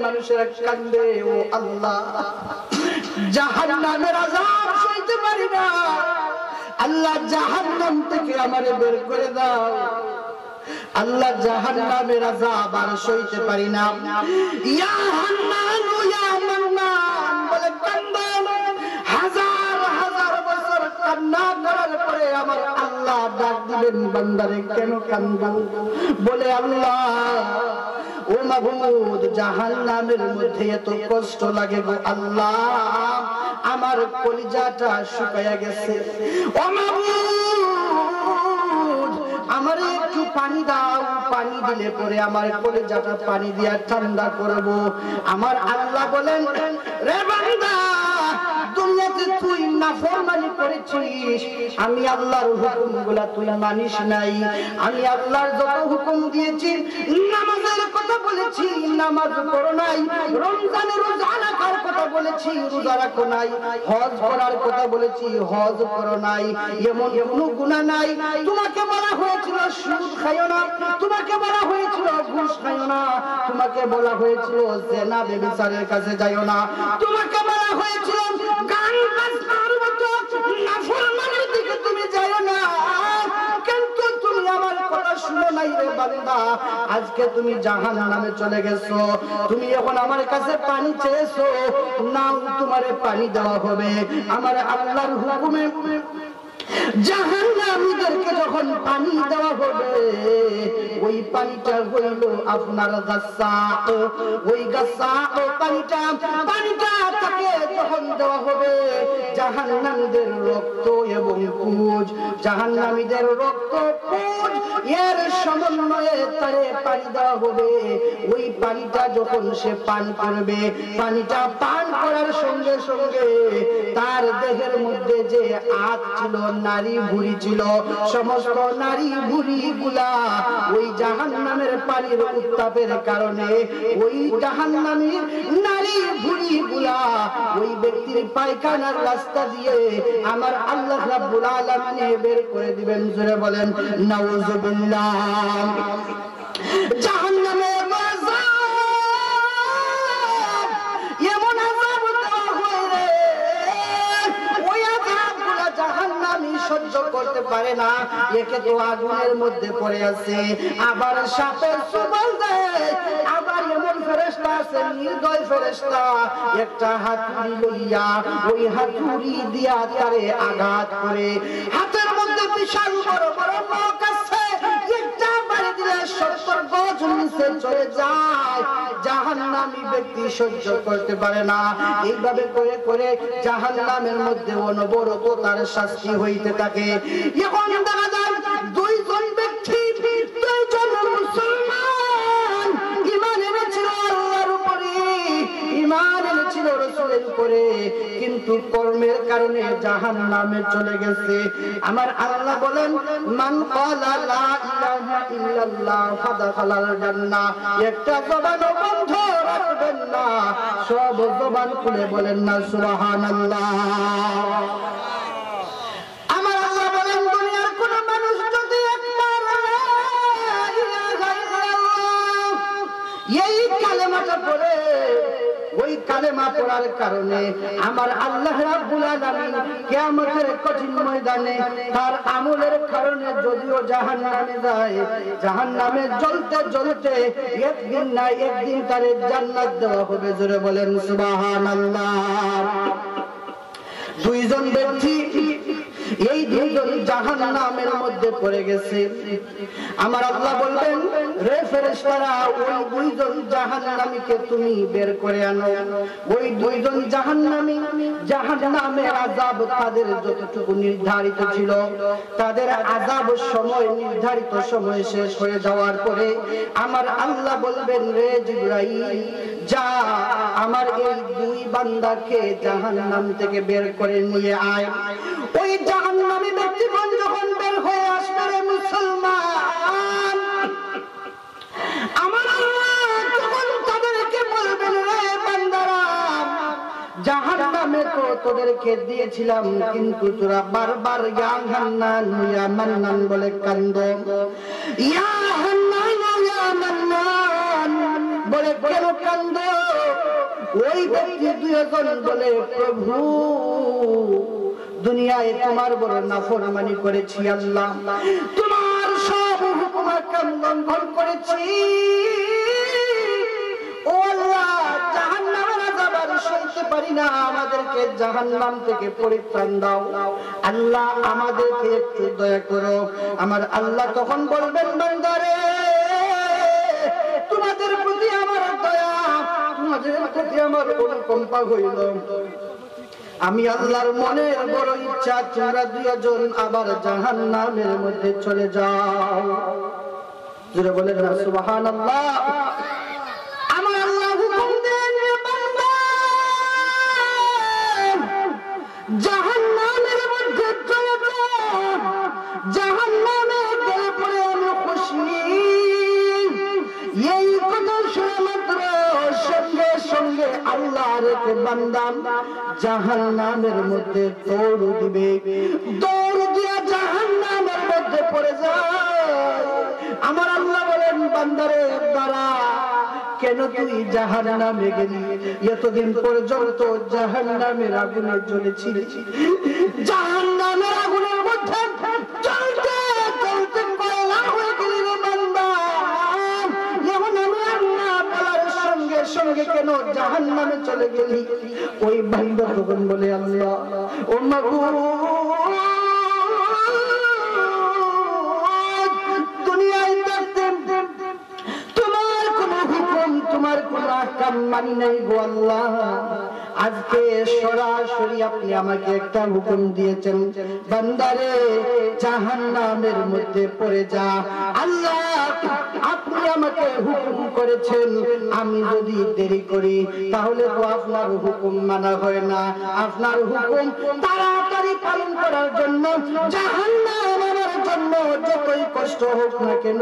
মানুষেরা কান্দে, ও আল্লাহ জাহান্নামের আযাব সইতে পারি না, আল্লাহ জাহান্নাম থেকে আমারে বের করে দাও, আল্লাহ জাহান্নামের আযাব আর সইতে পারি না। ইয়া হান্নান ইয়া মান্নান বলে কান্দেন, হাজার হাজার বছর কান্না করার পরে আমার আল্লাহ ডাক দিবেন, বান্দারে কেন কান্দো? বলে আল্লাহ ও মাবুদ জাহান্নামের মধ্যে এত কষ্ট লাগে গো আল্লাহ, আমার কলিজাটা শুকায়া গেছে, ও মাবুদ আমার একটু পানি দাও, পানি দিলে পরে আমার কলিজাটা পানি দিয়া ঠান্ডা করব। আমার আল্লাহ বলেন, রে বান্দা দুনিয়াতে তুই নাফরমানি করেছিস, আমি আল্লাহর হুকুমগুলা তুই মানিস নাই, আমি আল্লাহর যত হুকুম দিয়েছি, নামাজের কথা বলেছি নামাজ করো নাই, রমজানের রোজা রাখার কথা বলেছি রোজা রাখো নাই, হজ করার কথা বলেছি হজ করো নাই, এমন কোনো গুনাহ নাই। তোমাকে বলা হয়েছিল সুদ খাইও না, তোমাকে বলা হয়েছিল ঘুষ খাইও না, তোমাকে বলা হয়েছিল জেনা ব্যভিচারের কাছে যাইও না, তোমাকে বলা হয়েছিল গান বাজনার মতো নাফরমানির দিকে তুমি যাইও না, কিন্তু তুমি আমার কথা শুনো নাই রে বান্দা, আজকে তুমি জাহান্নামে চলে গেছো, তুমি এখন আমার কাছে পানি চেয়েছো, নাও তোমারে পানি দেওয়া হবে। আমার আল্লাহর হুকুমে জাহান্নামীদেরকে যখন পানি দেওয়া হবে, ওই পানিটা হইল আপনার গাসসাক, ওই গাসসাক পানিটা তাকে যখন দেওয়া হবে, জাহান্নামীদের রক্ত এবং পুঁজ, জাহান্নামীদের রক্ত পুঁজ এর সমন্বয়ে তারে পানি দেওয়া হবে। ওই পানিটা যখন সে পান করবে, পানিটা পান করার সঙ্গে সঙ্গে তার দেহের মধ্যে যে আত ছিল, নারী ভুঁড়ি ছিল, সমস্ত নারী ভুঁড়ি গুলা ওই জাহান্নামের পানির উত্তাপের কারণে ওই জাহান্নামীর নারী ভুঁড়ি গুলা ওই ব্যক্তির পায়খানার রাস্তা দিয়ে আমার আল্লাহ রাব্বুল আলামিন বের করে দিবেন। জোরে বলেন নাউযুবিল্লাহ। জাহান্নামে এমন আযাব দেওয়া হয় রে, ওই আযাবগুলো জাহান্নামী সহ্য করতে পারে না, একে তো আগুনের মধ্যে পড়ে আছে, আবার সাপের ছোবল দেয়, আবার এমন ফেরেশতা আছে নির্দয় ফেরেশতা, একটা হাতুড়ি লইয়া ওই হাতুড়ি দিয়া তারে আঘাত করে, হাতের মধ্যে বিশাল বড় বড় নখ আছে, একটা বাড়ি দিলে 70 গজ নিচে চলে যায়, জাহান্নামী ব্যক্তি সহ্য করতে পারে না। এইভাবে করে করে জাহান্নামের মধ্যে অনবরত তার শাস্তি হইতে থাকে। এখন দেখা যায় দুইজন ব্যক্তি, দুইজন মুসলমান ঈমান এনেছিল আল্লাহর উপরে, ঈমান এনেছিল রাসূলের উপরে, কিন্তু কর্মের কারণে জাহান্নামে চলে গেছে। আমার আল্লাহ বলেন, মান ক্বালা লা ইলাহা ইল্লাল্লাহ ফাদাখালাল জান্নাহ, একটা জবান বন্ধ রাখবেন না, সব জবান খুলে বলেন না সুবহানাল্লাহ। আমার আল্লাহ বলেন, দুনিয়ার কোন মানুষ যদি একবার লা ইলাহা ইল্লাল্লাহ এই কালেমাটা পড়ে, ওই কালেমা পড়ার কারণে আমার আল্লাহ রাব্বুল আলামিন কিয়ামতের কঠিন ময়দানে তার আমলের কারণে যদিও জাহান্নামে যায়, জাহান্নামে জ্বলতে জ্বলতে একদিন না একদিন তারে জান্নাত দেওয়া হবে। জোরে বলেন সুবহানাল্লাহ। দুইজন ব্যক্তি, এই দুইজন জাহান্নামের মধ্যে পড়ে গেছে। আমার আল্লাহ বলবেন, রে ফেরেশতারা ওই দুইজন জাহান্নামীকে তুমি বের করে আনো। ওই দুইজন জাহান্নামী, জাহান্নামের আযাব তাদের যতটুকু নির্ধারিত ছিল, তাদের আযাব সময় নির্ধারিত সময় শেষ হয়ে যাওয়ার পরে আমার আল্লাহ বলবেন, রে জিবরাইল যা আমার এই দুই বান্দাকে জাহান্নাম থেকে বের করে নিয়ে আয়। ওই জাহান্নামী ব্যক্তিগণ যখন বের হয়ে আসবে রে মুসলমান, আমার আল্লাহ তখন তাদেরকে বলবেন, রে বান্দারা জাহান্নামে তো তোদেরকে দিয়েছিলাম, কিন্তু তোরা বারবার ইয়া হান্নান ইয়া মান্নান বলে কান্দ, ইয়া হান্নান ইয়া মান্নান বলে কেন কান্দ? ওই ব্যক্তি দুইজন বলে প্রভু দুনিয়ায় তোমার বড় নাফরমানি করেছি আল্লাহ, তোমার সব হুকুম আহকাম লঙ্ঘন করেছি, ও আল্লাহ জাহান্নামের আযাব আর সইতে পারি না, আমাদেরকে জাহান্নাম থেকে পরিত্রাণ দাও আল্লাহ, আমাদেরকে একটু দয়া করো। আমার আল্লাহ তখন বলবেন বান্দারে তোমাদের প্রতি আমার দয়া, তোমাদের প্রতি আমার অনুকম্পা হইল, আমি আল্লাহর মনের বড় ইচ্ছা তোমরা দুইজন আবার জাহান্নামের মধ্যে চলে যাও। জোরে বলেন না সুবহানাল্লাহ। আমার আল্লাহ হুকুম দেন বান্দা জাহান্নামের মধ্যে চলে যাও, জাহান্নামে গেলে পরে আমি খুশি। এই কথা শুনে মাত্র সঙ্গে সঙ্গে আল্লাহর এক বান্দা জাহান্নামের মধ্যে দৌড় দিবে, দৌড় দিয়া জাহান্নামের মধ্যে পড়ে যায়। আমার আল্লাহ বলেন বান্দারে দাঁড়া, কেন তুই জাহান্নামে গেলি? এতদিন পর্যন্ত জাহান্নামের আগুনে জ্বলেছিলি, জাহান্নামের আগুনের মধ্যে জ্বলতে জ্বলতে কয়লা হয়ে গেলি রে বান্দা, এখন আমি আল্লাহ বলার সঙ্গে সঙ্গে কেন জাহান্নামে চলে গেলি? ওই বান্দা তখন বলে আল্লাহ ও মাগো দুনিয়ায় থাকতে তোমার কোন হুকুম তোমার কোন আহকাম মানি নাই গো আল্লাহ, আজকে সরাসরি আপনি আমাকে একটা হুকুম দিয়েছেন বান্দারে জাহান্নামের মধ্যে পড়ে যা। আল্লাহ আপনি আমাকে হুকুম করেছেন, আমি যদি দেরি করি তাহলে তো আপনার হুকুম মানা হয় না, আপনার হুকুম তাড়াতাড়ি পালন করার জন্য জাহান্নাম আমার জন্য যতই কষ্ট হোক না কেন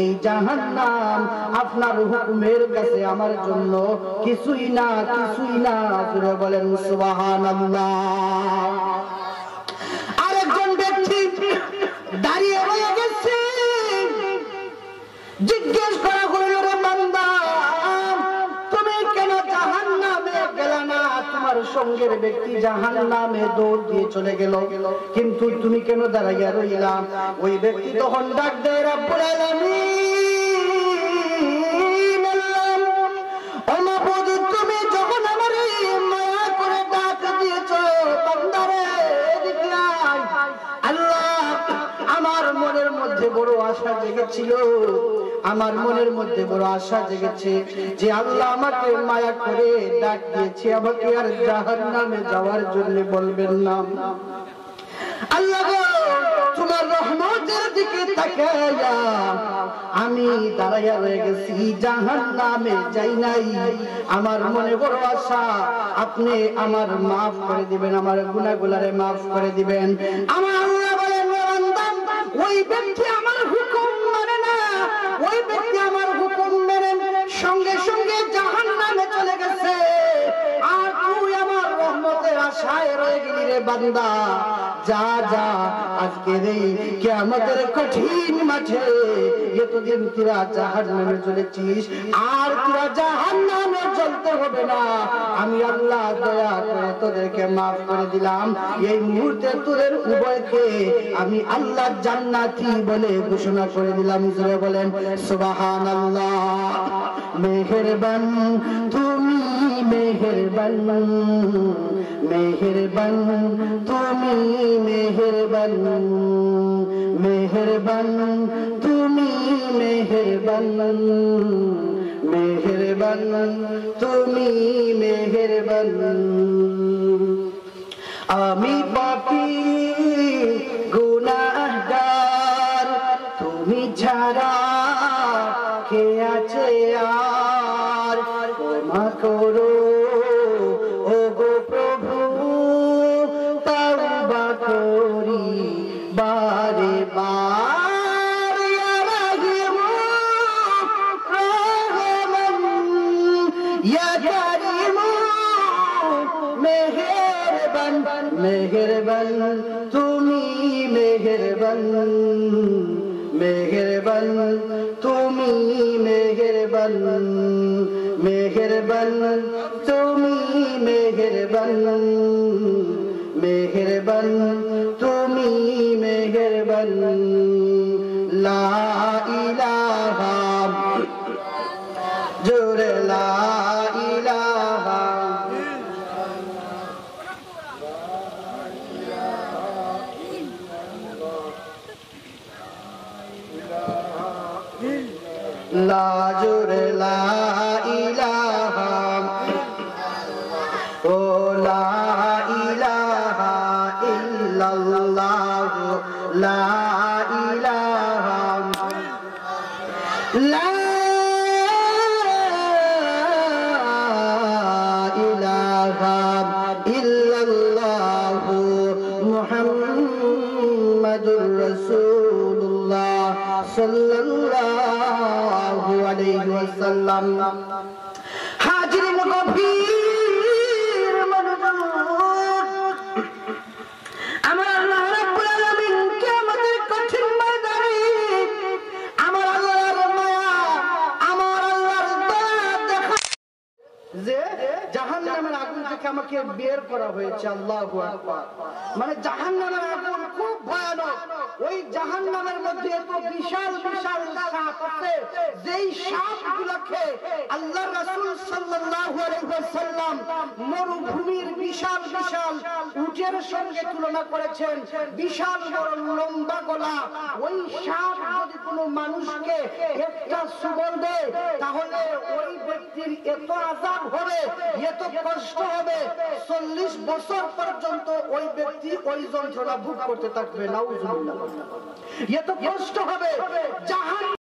এই জাহান্নাম আপনার হুকুমের কাছে আমার জন্য কিছুই না, কিছুই না। জোরে বলেন সুবহানাল্লাহ। আরেকজন ব্যক্তি দাঁড়িয়ে রয়ে গেছে, জিজ্ঞেস করা হইল রে বান্দা তুমি কেন জাহান্নামে গেলে না? তোমার সঙ্গের ব্যক্তি জাহান্নামে দৌড় দিয়ে চলে গেল, কিন্তু তুমি কেন দাঁড়াইয়া রইলা? ওই ব্যক্তি তখন ডাক দেয় রব্বুল আলামিন, ও মাবুদ তুমি যখন আমার মায়া করে ডাক দিয়েছো বান্দারে এদিকে আয়, আল্লাহ আমার মনের মধ্যে বড় আশা জেগেছিল, আমার মনের মধ্যে বড় আশা জেগেছে যে আল্লাহ আমাকে মায়া করে ডাক দিয়েছে, আমাকে আর জাহান্নামে যাওয়ার জন্য বলবেন না। আল্লাহ তোমার রহমতের দিকে তাকায়া আমি দাঁড়াইয়া রয়ে গেছি, জাহান্নামে যাই নাই, আমার মনে বড় আশা আপনি আমার মাফ করে দিবেন, আমার গুনাহগুলারে মাফ করে দিবেন। আমার আল্লাহ বলেন বান্দা ওই ব্যক্তি আমার হুকুম মানে না, ওই ব্যক্তি আমার হুকুম মেনে সঙ্গে সঙ্গে জাহান্নামে চলে গেছে, আর তুই আমার রহমতের আশায় রয়ে গেলি রে বান্দা। যা যা আজকের এই কিয়ামতের কঠিন মাঠে এতদিন তোরা জাহান্নামে চলেছিস, আর তোরা জাহান্নামে জ্বলতে হবে না, আমি আল্লাহ দয়া করে তোদেরকে মাফ করে দিলাম। এই মুহূর্তে তোদের উভয়কে আমি আল্লাহ জান্নাতি বলে ঘোষণা করে দিলাম। জোরে বলেন সুবহানাল্লাহ। মেহেরবান তুমি মেহেরবান, মেহেরবান তুমি মেহেরবান, মেহেরবান তুমি মেহেরবান, মেহেরবান তুমি মেহেরবান। আমি পাপী গুনাহগার, তুমি ছাড়া কে আছে আর? ক্ষমা করো ও গো প্রভু, তাওবা করি বারে বার, ইয়া রাহিম রহমান ইয়া কারীম মেহেরবান, মেহেরবান তুমি মেহেরবান, মেহেরবান তুমি মেহেরবান, মেহেরবান মেহেরবান মেহেরবান তুমি মেহেরবান লা ইলাহা জোরে লা ইলাহা লা জোরে লা ইলাহা ও লা ইলাহা ইল্লাল্লাহ লা ইলাহা লা ইলাহা ইল্লাল্লাহ মুহাম্মাদুর রাসূলুল্লাহ সাল্লাল্লাহু আলাইহি ওয়াসাল্লাম। হাজিরিন গভীর মনোযোগ, আমার আল্লাহ রাব্বুল আলামিন কিয়ামতের কঠিন ময়দানে আমার আল্লাহর মায়া, আমার আল্লাহর দয়া দেখা যে জাহান্নামের আগুন থেকে আমাকে বের করা হয়েছে। আল্লাহু আকবার। মানে জাহান্নামের আগুন খুব ভয়ানক। ওই জাহান্নামের মধ্যে এত বিশাল বিশাল সাপ আছে, যেই সাপগুলোকে আল্লাহর রাসূল সাল্লাল্লাহু আলাইহি ওয়াসাল্লাম মরুভূমির বিশাল বিশাল উটের সঙ্গে তুলনা করেছেন। বিশাল বড় লম্বা গলা। ওই সাপ যদি কোনো মানুষকে একটা চুবল দেয়, তাহলে ওই ব্যক্তির এত আযাব হবে, এত কষ্ট হবে, 40 বছর পর্যন্ত ওই ব্যক্তি ওই যন্ত্রণা ভোগ করতে থাকবে। নাউজুবিল্লাহ। এত কষ্ট হবে,